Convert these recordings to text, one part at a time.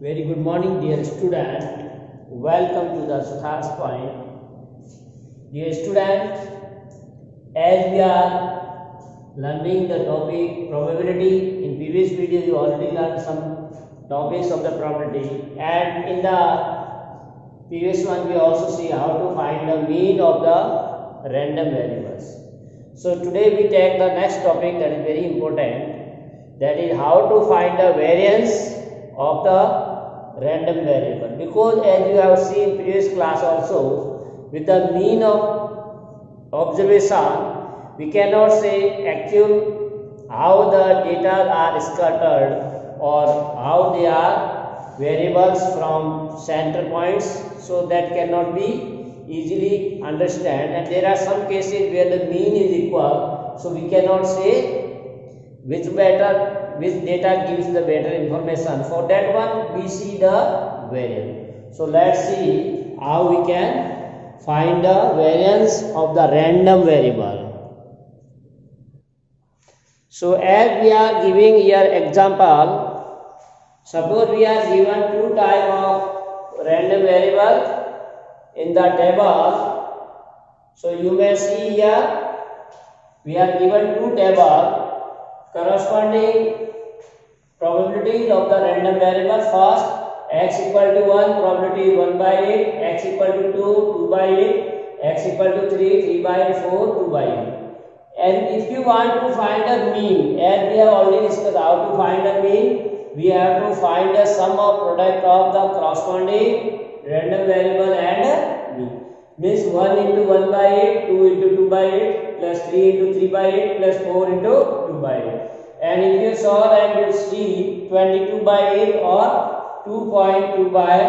Very good morning, dear student. Welcome to the Suthar's Point. Dear student, as we are learning the topic probability, in previous video you already learned some topics of the probability, and in the previous one we also see how to find the mean of the random variables. So today we take the next topic that is very important, that is how to find the variance of the random variable, because as you have seen previous class also, with the mean of observation we cannot say actual how the data are scattered or how they are variables from center points, so that cannot be easily understand, and there are some cases where the mean is equal, so we cannot say which data gives the better information. For that one we see the variance. So let's see how we can find the variance of the random variable. So as we are giving here example, suppose we are given two type of random variable in the table. So you may see here we are given two table corresponding probabilities of the random variable. First, x equal to 1, probability is 1 by 8, x equal to 2, 2 by 8, x equal to 3, 3 by 4, 2 by 8. And if you want to find the mean, as we have already discussed how to find the mean, we have to find the sum of product of the corresponding random variable and mean. Means 1 into 1 by 8, 2 into 2 by 8, plus 3 into 3 by 8, plus 4 into 2 by 8. And if you solve and you see 22 by 8 or 2.2 by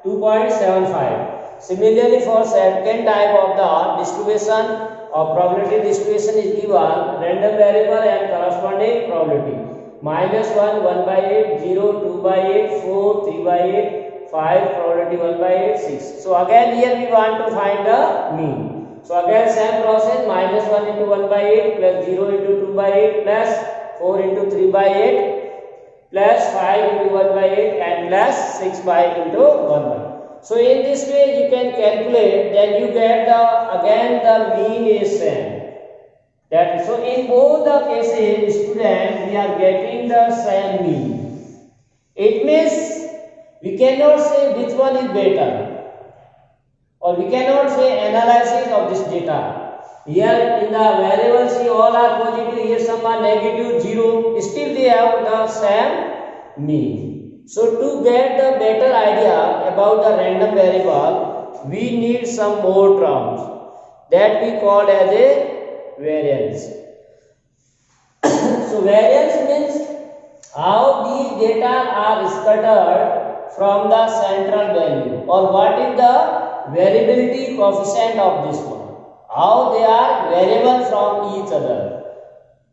2.75. Similarly, for second type of the distribution or probability distribution is given random variable and corresponding probability. Minus 1, 1 by 8, 0, 2 by 8, 4, 3 by 8, 5, probability 1 by 8, 6. So again here we want to find the mean. So again same process, minus 1 into 1 by 8, plus 0 into 2 by 8, plus 4 into 3 by 8, plus 5 into 1 by 8, and plus 6 by into 1 by 8. So in this way you can calculate, then you get the mean is same. That so in both the cases, student, we are getting the same mean. It means we cannot say which one is better, or we cannot say analysis of this data. Here in the variables, see all are positive, here some are negative, 0, still they have the same mean. So to get the better idea about the random variable, we need some more terms that we call as a variance. So variance means how these data are scattered from the central value, or what is the variability coefficient of this one, how they are variable from each other,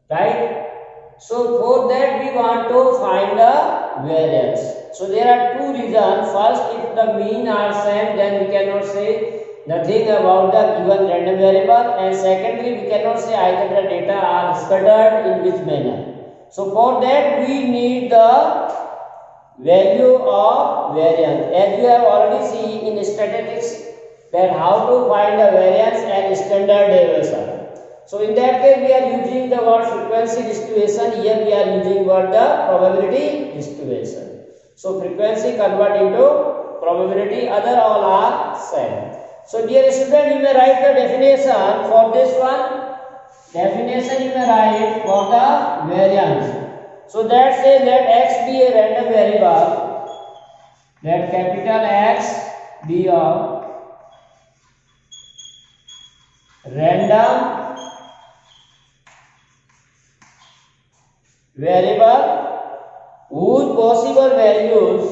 right? So for that we want to find the variance. So there are two reasons. First, if the mean are same, then we cannot say nothing about the given random variable, and secondly we cannot say either the data are scattered in which manner. So for that we need the value of variance. As you have already seen in statistics that how to find the variance and standard deviation. So in that case we are using the word frequency distribution, here we are using word the probability distribution. So frequency convert into probability, other all are same. So dear student, you may write the definition for this one. Definition you may write for the variance. So that says let x be a random variable, let capital X be a random variable whose possible values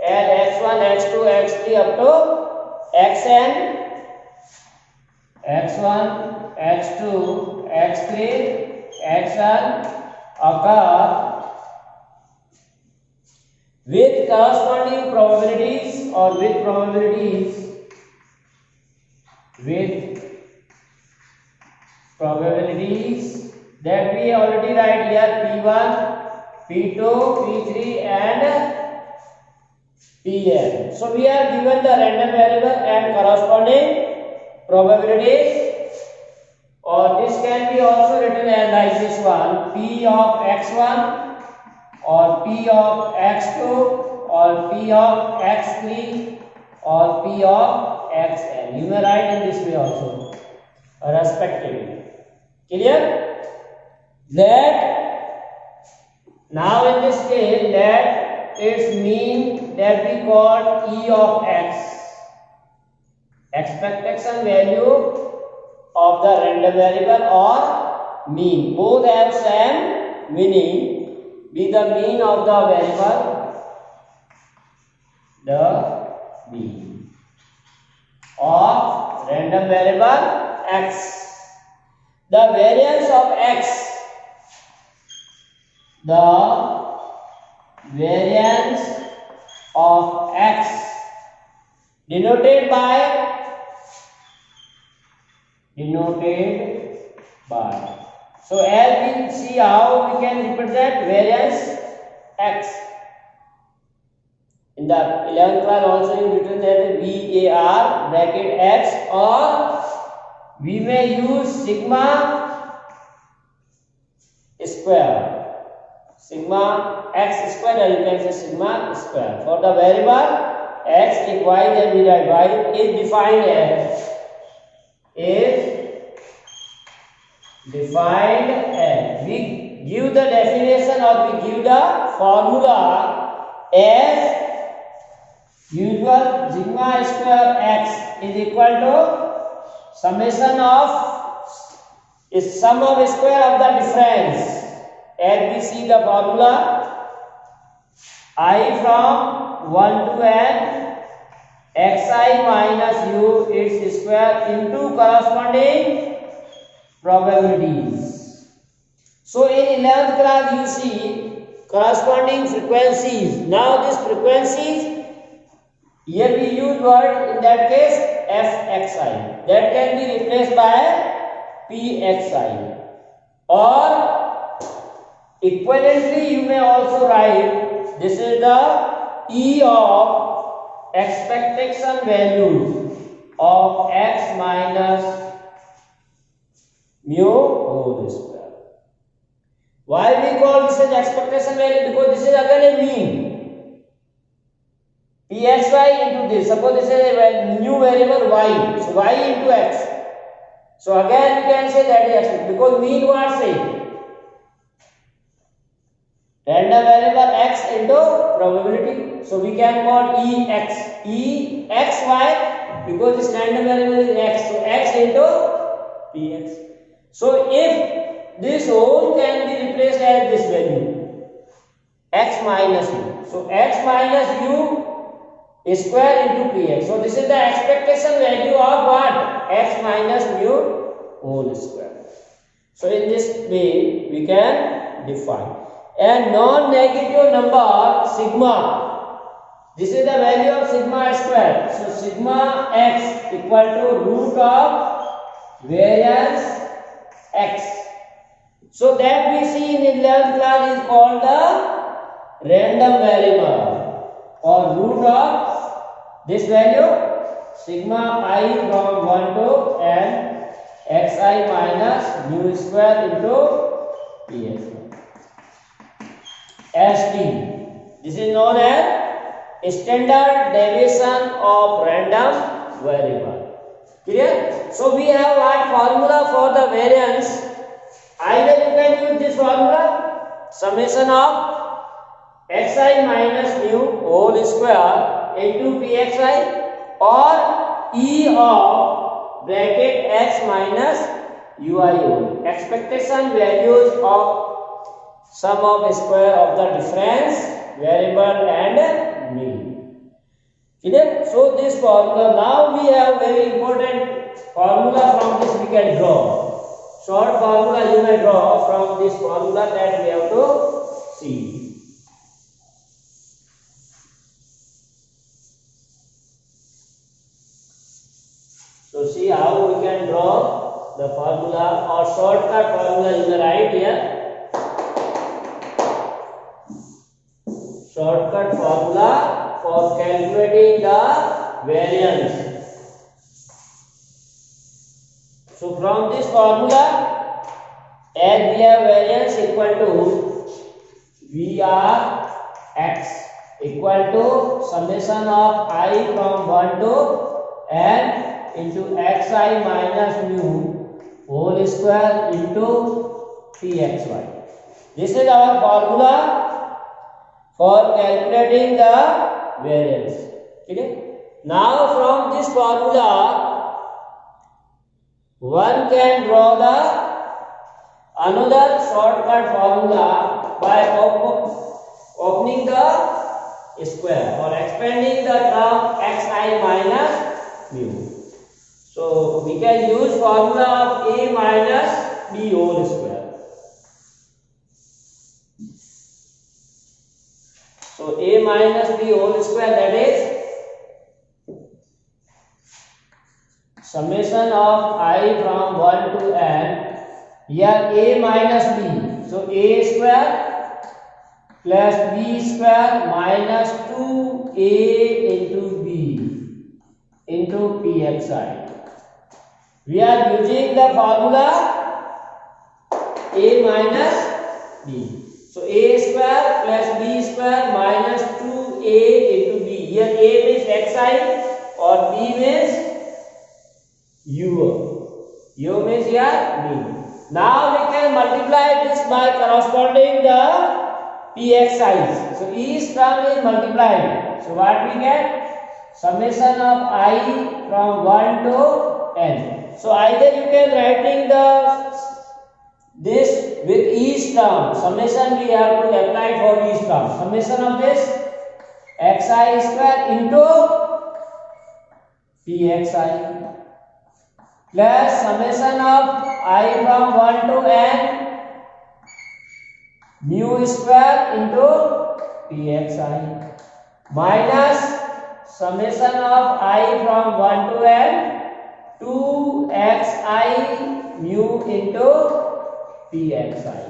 as x1, x2, x3 up to xn, x1, x2, x3, xn occur with corresponding probabilities or with probabilities probabilities that we already write here P1, P2, P3 and Pn. So we are given the random variable and corresponding probabilities, or this can be also written as like this one, P of x1 or P of x2 or P of x3 or P of xn. You may write in this way also respectively. Clear? That now in this case that its mean that we call E of x, expectation value of the random variable or mean, both have same meaning, be the mean of the variable, the mean of random variable x. The variance of x, the variance of x denoted by so as we see how we can represent variance x. In the 11th class also you written as VAR bracket x, or we may use sigma square, sigma x square, or you can say sigma square. For the variable x, if y, then we write y is defined as we give the definition or we give the formula as usual. Sigma square x is equal to summation of is sum of square of the difference. As we see the formula, I from 1 to n xi minus u its square into corresponding probabilities. So in 11th class you see corresponding frequencies. Now these frequencies, here we use word in that case fxi, that can be replaced by pxi, or equivalently you may also write this is the E of expectation value of x minus mu whole square. Why we call this as expectation value? Because this is again a mean. Pxy into this. Suppose this is a new variable y. So y into x. So again we can say that is x, because mean what say? Random variable x into probability. So we can call Ex. Exy, because this random variable is x. So x into Px. So if this whole can be replaced as this value, x minus u. So x minus u square into Px. So this is the expectation value of what? X minus mu whole square. So in this way we can define. And non-negative number sigma, this is the value of sigma square. So sigma x equal to root of variance x. So that we see in 11th class is called the random variable, or root of this value sigma I from 1 to n xi minus mu square into Px. St. This is known as standard deviation of random variable. Clear? So we have what formula for the variance. Either you can use this formula, summation of xi minus mu whole square into pxi, or E of bracket x minus ui whole. Expectation values of sum of square of the difference variable and mean. Clear? So this formula, now we have very important formula. From this we can draw short formula. You may draw from this formula that we have to see. So see how we can draw the formula or shortcut formula you can write here. Shortcut formula for calculating the variance. So from this formula, as we have variance equal to Vrx equal to summation of I from 1 to n into xi minus mu whole square into pxy. This is our formula for calculating the variance. Okay? Now from this formula, one can draw the another shortcut formula by opening the square or expanding the term xi minus mu. So we can use formula of a minus b whole square. So a minus b whole square, that is summation of I from 1 to n. Here a minus b, so a square plus b square minus 2a into b into pxi. We are using the formula a minus b. So a square plus b square minus 2a into b. Here a means xi or b means u. U means here mean. Now we can multiply this by corresponding the pxi's. So each term is multiplied. So what we get? Summation of I from 1 to n. So either you can writing this with each term. Summation we have to apply for each term. Summation of this xi square into pxi plus summation of I from 1 to n mu square into pxi minus summation of I from 1 to n 2xi mu into pxi.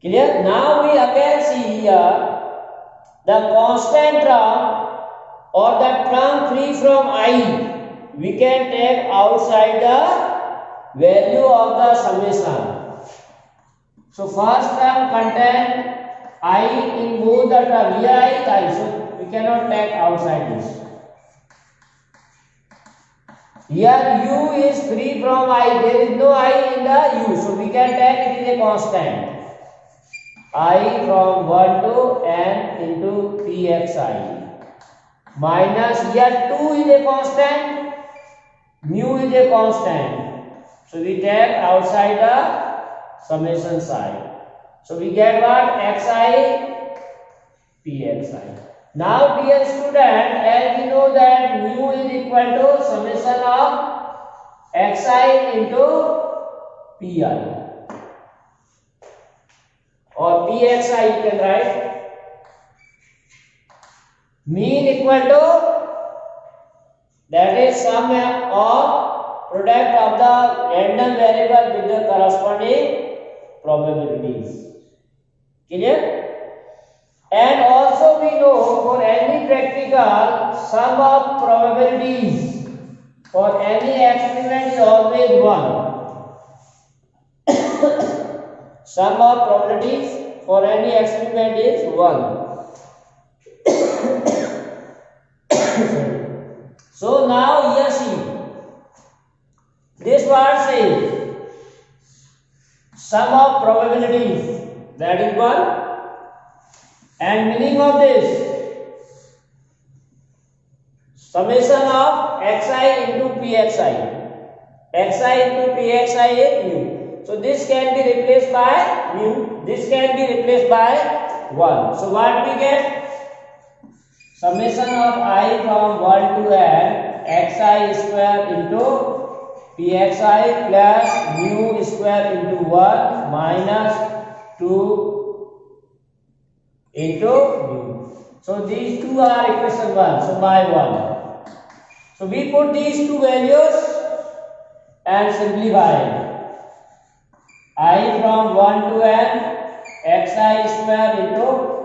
Clear? Now we again see here the constant term or the term free from I we can take outside the value of the summation. So first term contain I in both the term. Here I is I, so we cannot take outside this. Here u is free from I, there is no I in the u, so we can take it is a constant. I from 1 to n into pxi minus here 2 is a constant, mu is a constant, so we take outside the summation side. So we get what? Xi pxi. Now dear student, as we know that mu is equal to summation of xi into pi or pxi you can write. Mean equal to, that is sum of product of the random variable with the corresponding probabilities. Clear? And also we know for any practical sum of probabilities for any experiment is always 1. Sum of probabilities for any experiment is 1. So now here see, this word says sum of probabilities, that is 1, and meaning of this summation of xi into pxi. Xi into pxi is mu. So this can be replaced by mu, this can be replaced by 1. So what we get? Summation of I from 1 to n xi square into pxi plus mu square into 1 minus 2 into mu. So these two are equation 1. So by 1. So we put these two values and simplify. I from 1 to n xi square into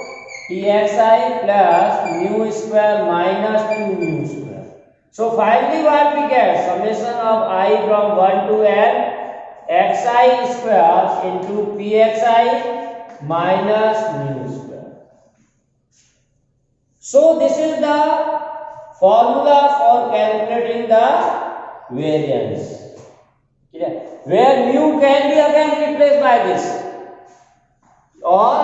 pxi plus mu square minus 2 mu square. So finally what we get? Summation of I from 1 to n xi square into pxi minus mu square. So this is the formula for calculating the variance. Where mu can be again replaced by this, or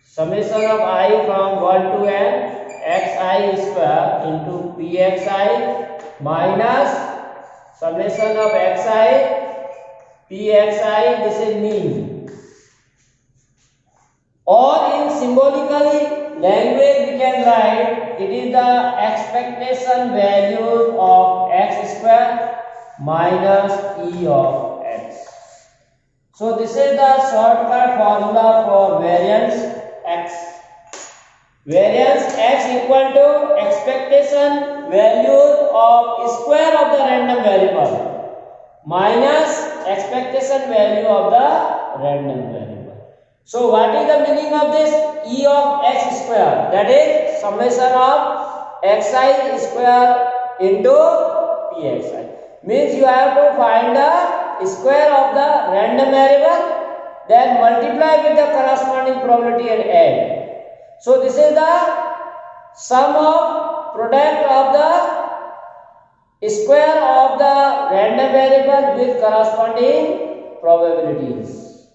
summation of I from 1 to n xi square into pxi minus summation of xi pxi, this is mean. Or in symbolically language we can write it is the expectation value of x square minus e of x. So this is the shortcut formula for variance x. Variance x equal to expectation value of square of the random variable minus expectation value of the random variable. So what is the meaning of this e of x square? That is summation of xi square into pxi. Means you have to find the square of the random variable, then multiply with the corresponding probability and add. So this is the sum of product of the square of the random variable with corresponding probabilities.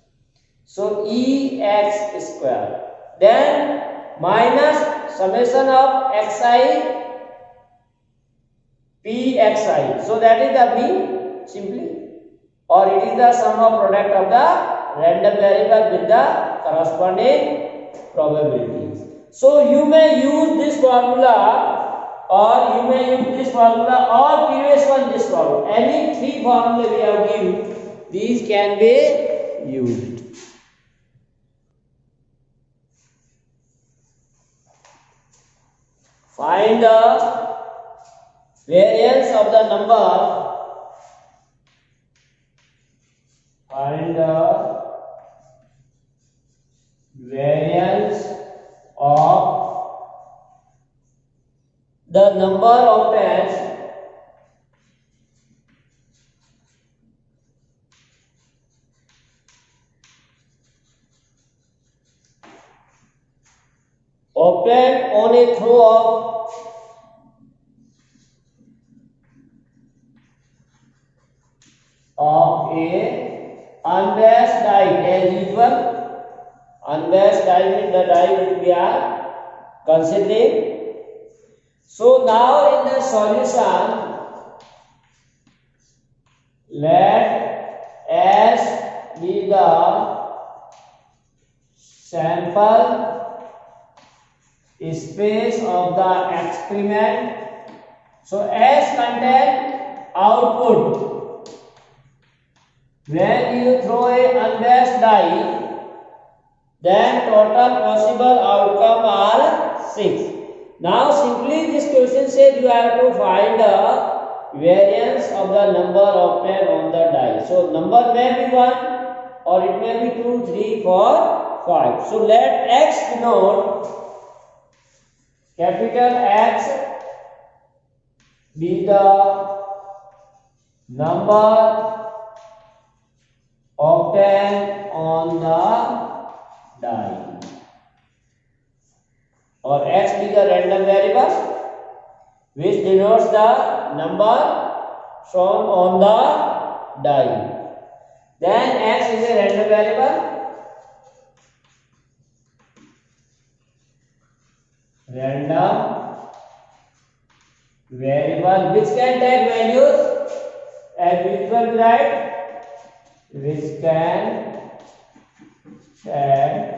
So ex square, then minus summation of xi pxi. So that is the mean simply, or it is the sum of product of the random variable with the corresponding probabilities. So you may use this formula, or you may use this formula or previous one this formula. Any three formula we have given, these can be used. Find the variance of the number. Find the variance of the number of tens obtained on a throw of a unbased die. As usual, unbased die means the die which we are considering. So now in the solution, let S be the sample space of the experiment. So S contain output. When you throw a unbased die, then total possible outcome are 6. Now simply this question says you have to find the variance of the number obtained on the die. So number may be 1 or it may be 2, 3, 4, 5. So let X denote capital X be the number obtained on the die, or X be the random variable which denotes the number shown on the die. Then X is a random variable. Random variable which can take values as usual, right? Which can take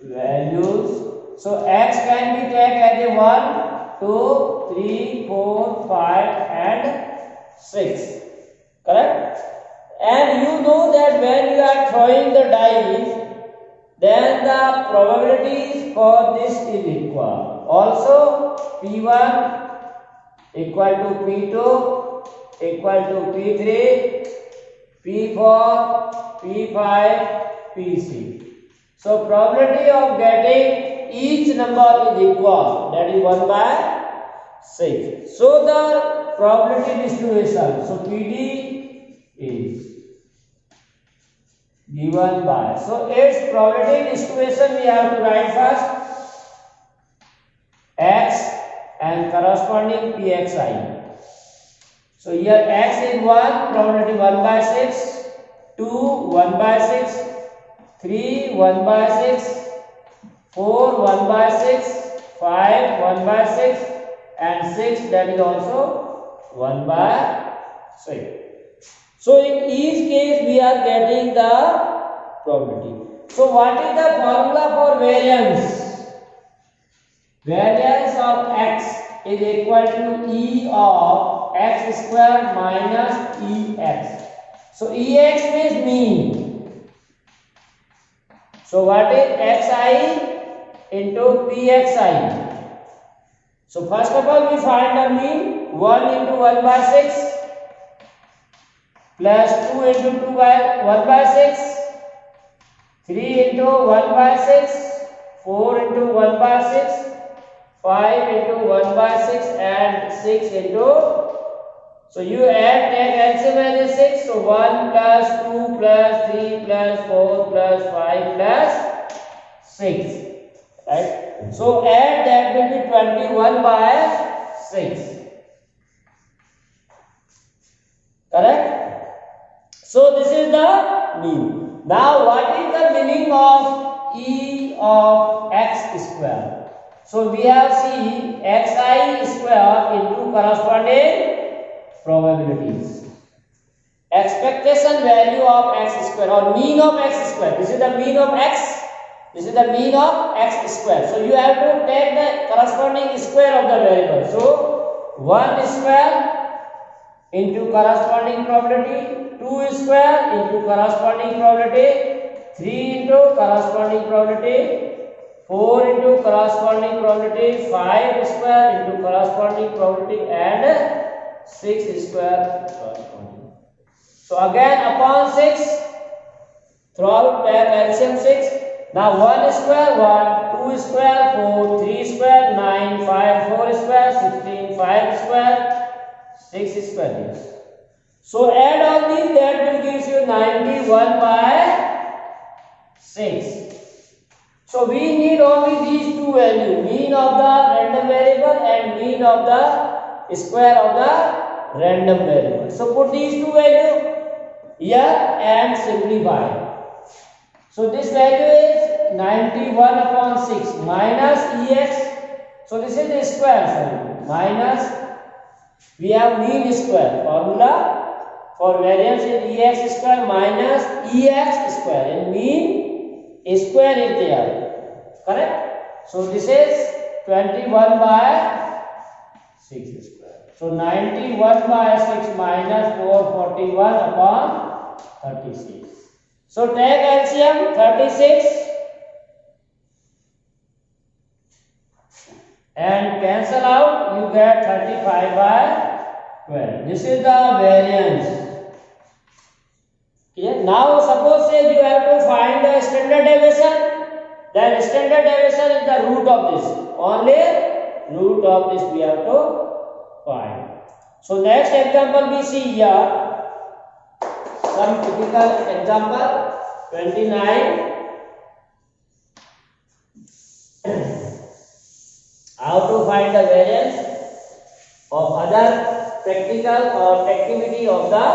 values. So X can be taken as a 1, 2, 3, 4, 5 and 6. Correct? And you know that when you are throwing the dice, then the probabilities for this is equal. Also P1 equal to P2 equal to P3, P4, P5, P6. So probability of getting each number is equal, that is 1 by 6. So the probability distribution, so PD is given by, so its probability distribution we have to write first x and corresponding pxi. So here x is 1, probability 1 by 6, 2 1 by 6, 3 1 by 6, 4 1 by 6, 5 1 by 6, and 6, that is also 1 by 6. So in each case we are getting the probability. So what is the formula for variance? Variance of x is equal to E of x square minus Ex. So Ex means mean. So what is xi into pxi? So first of all we find the mean. 1 into 1 by 6 plus 2 into 2 by 1 by 6, 3 into 1 by 6, 4 into 1 by 6, 5 into 1 by 6, and 6 into, so you add, take LCM as 6, so 1 plus 2 plus 3 plus 4 plus 5 plus 6, right? So add, that will be 21 by 6, correct? So this is the mean. Now what is the meaning of E of x square? So we have seen xi square into corresponding probabilities. Expectation value of x square or mean of x square. This is the mean of x. This is the mean of x square. So you have to take the corresponding square of the variable. So 1 square into corresponding probability, 2 square into corresponding probability, 3 into corresponding probability, 4 into corresponding probability, 5 square into corresponding probability, and 6 square corresponding. So again upon 6, throughout take LCM 6. Now 1 square 1, 2 square 4, 3 square 9, 5 4 square 16, 5 square 6 square. Yes. So add all these, that will give you 91 by 6. So we need only these two values, mean of the random variable and mean of the square of the random variable. So put these two values here and simplify. So this value is 91 upon 6 minus Ex. So this is the square, sorry, minus, we have mean square. Formula for variance is Ex square minus Ex square, and mean square is there, correct? So this is 21 by 6 square. So 91 by 6 minus 441 upon 36. So take LCM 36 and cancel out, you get 35 by 12. This is the variance. Okay. Now suppose say you have to find the standard deviation, then standard deviation is the root of this. Only root of this we have to find. So next example we see here. Some typical example 29. How to find the variance of other practical or activity of the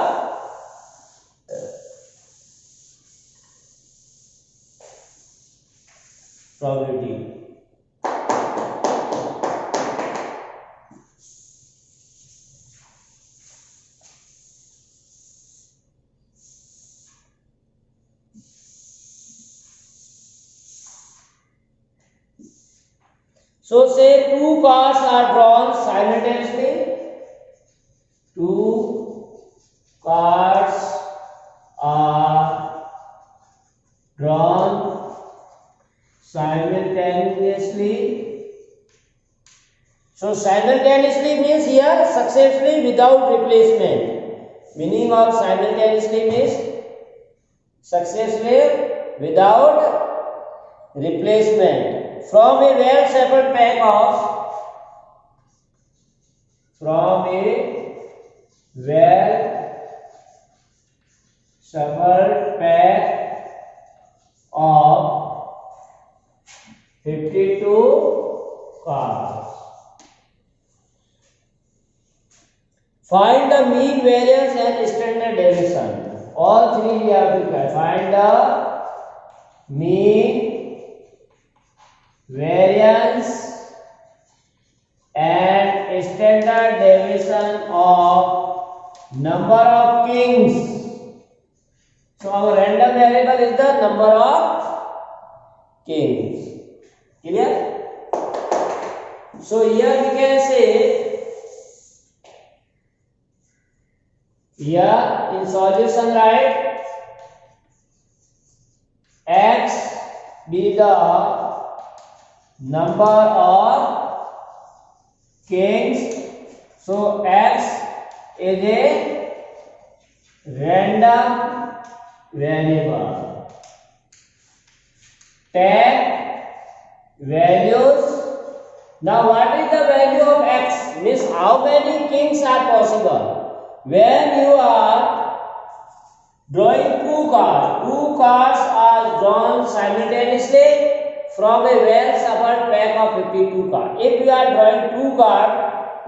probability. So say two cards are drawn simultaneously. Two cards are drawn simultaneously. So simultaneously means here successfully without replacement. Meaning of simultaneously means successfully without replacement. From a well-shuffled pack of 52 cards. Find the mean, variance and standard deviation. All three we have to try. Find the mean, variance and standard deviation of number of kings. So our random variable is the number of kings. Clear? So here we can say, here in solution write x be the number of kings. So x is a random variable. Take values. Now what is the value of x? Means how many kings are possible? When you are drawing two cards are drawn simultaneously from a well-shuffled pack of 52 cards. If you are drawing two cards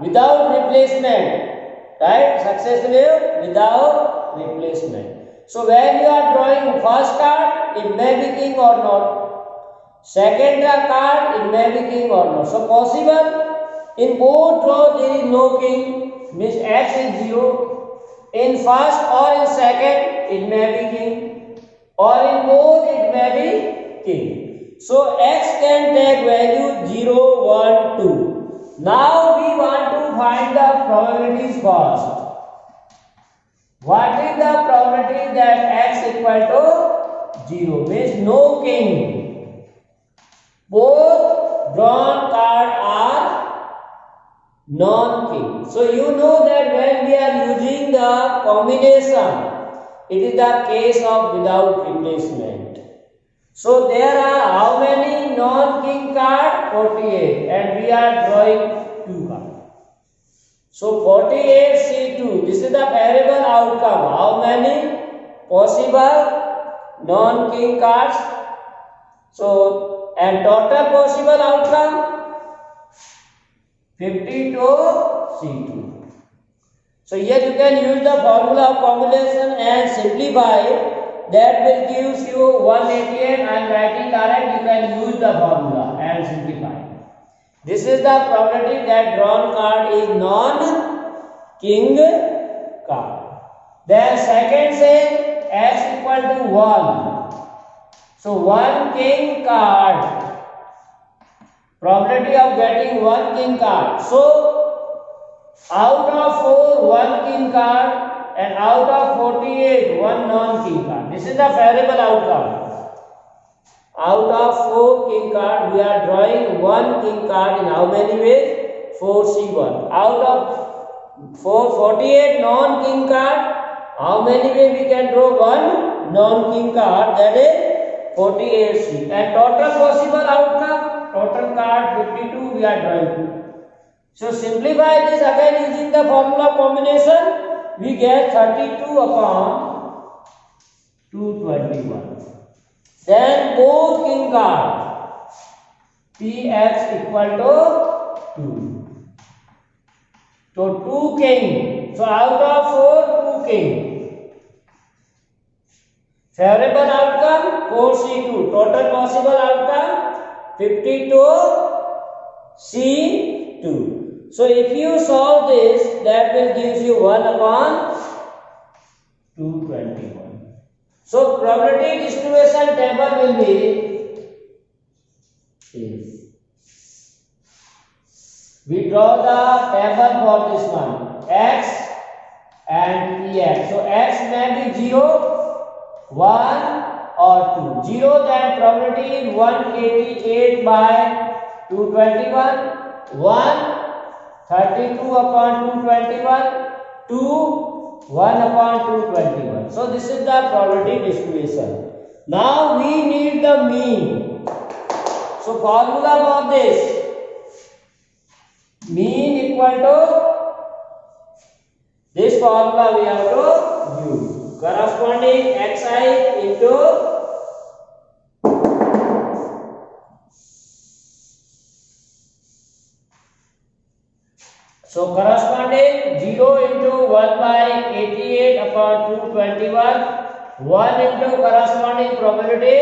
without replacement, right? Successfully without replacement. So when you are drawing first card, it may be king or not. Second card, it may be king or not. So possible in both draws there is no king. Means x is 0. In first or in second it may be king, or in both it may be king. So x can take value 0, 1, 2. Now we want to find the probabilities first. What is the probability that x equal to 0? Means no king. Both drawn cards are non-king. So you know that when we are using the combination, it is the case of without replacement. So there are how many non-king cards? 48, and we are drawing two cards. So 48 C2. This is the variable outcome. How many possible non-king cards? So and total possible outcome 52 C2. So here you can use the formula of combination and simplify. That will give you 188. I am writing correct. You can use the formula and simplify. This is the probability that drawn card is non-king card. Then second says x equal to 1. So one king card. Probability of getting one king card. So out of 4, one king card, and out of 48, one non-king card. This is the variable outcome. Out of 4 king card, we are drawing one king card in how many ways? 4C1. Out of 48 non-king card, how many ways we can draw one non-king card? That is 48C. And total possible outcome, total card 52, we are drawing 2. So simplify this again using the formula combination. We get 32 upon 221. Then both king card Px equal to 2. So 2 king. So out of 4, 2 king. Favorable outcome 4C2. Total possible outcome 52 C2. So if you solve this, that will give you 1 upon 221. So probability distribution table will be this. We draw the table for this one, x and Px. So x may be 0, 1 or 2. 0, then probability is 188 by 221. 1, 32 upon 221 to 1 upon 221. So this is the probability distribution. Now we need the mean. So formula for this, mean equal to this formula we have to use, corresponding xi into so corresponding 0 into 1 by 88 upon 221, 1 into corresponding probability,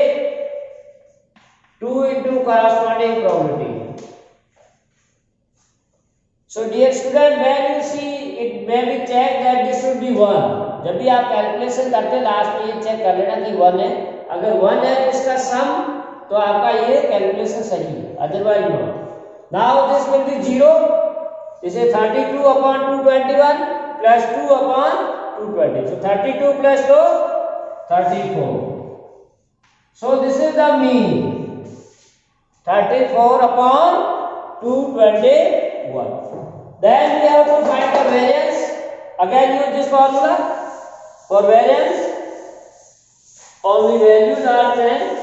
2 into corresponding probability. So dear student, when you see it may be checked that this should be 1. जब भी आप calculation करते हैं last में ये check कर लेना कि 1 है, अगर 1 है तो इसका सम तो आपका ये कैलकुलेशन सही है, otherwise not. Now this will be 0. This is 32 upon 221 plus 2 upon 220. So 32 plus 2, 34. So this is the mean. 34 upon 221. Then we have to find the variance. Again use this formula. For variance, only values are 10.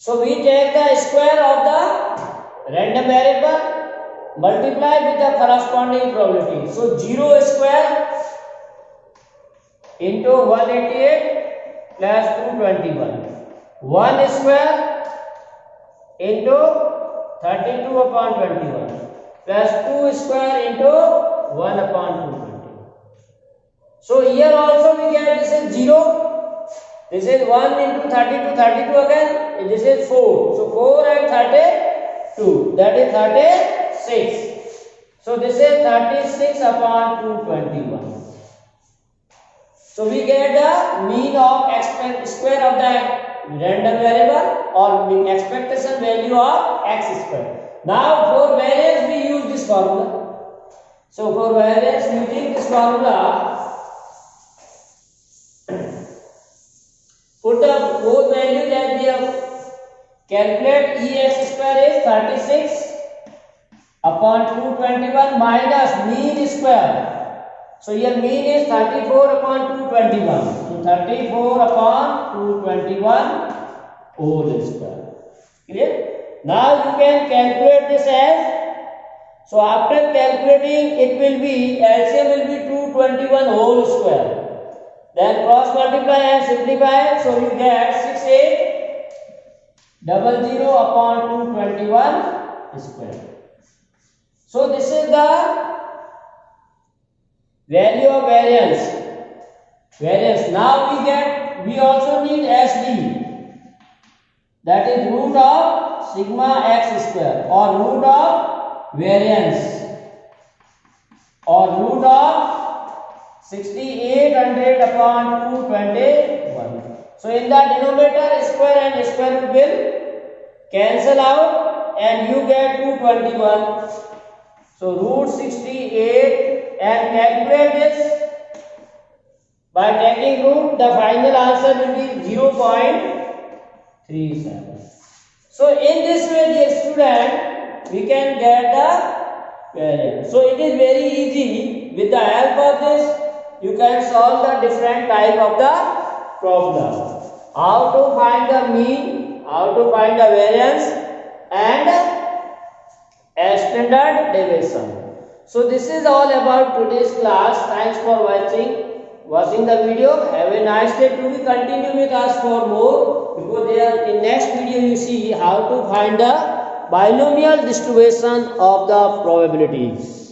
So we take the square of the random variable, multiply with the corresponding probability. So 0 square into 188 plus 221. 1 square into 32 upon 21 plus 2 square into 1 upon 220. So here also we get this is 0. This is 1 into 32, 32 again, this is 4. So 4 and 32, that is 36. So this is 36 upon 221. So we get the mean of square of the random variable or expectation value of x square. Now for variance we use this formula. So for variance using this formula, put the both values as we have calculate ex square is 36 upon 221 minus mean square. So here mean is 34 upon 221. So 34 upon 221 whole square. Clear? Now you can calculate this as, so after calculating it will be, LCM will be 221 whole square. Then cross multiply and simplify, so you get 6800 upon 221 square. So this is the value of variance. Now we also need SD, that is root of sigma x square or root of variance or root of 6800 upon 221. So in the denominator square and square root will cancel out and you get 221. So root 68 and calculate this by taking root, the final answer will be 0.37. So in this way, dear student, we can get the variance. So it is very easy. With the help of this, you can solve the different type of the problem. How to find the mean, how to find the variance and a standard deviation. So this is all about today's class. Thanks for watching the video. Have a nice day. To be continue with us for more, because there in next video you see how to find the binomial distribution of the probabilities.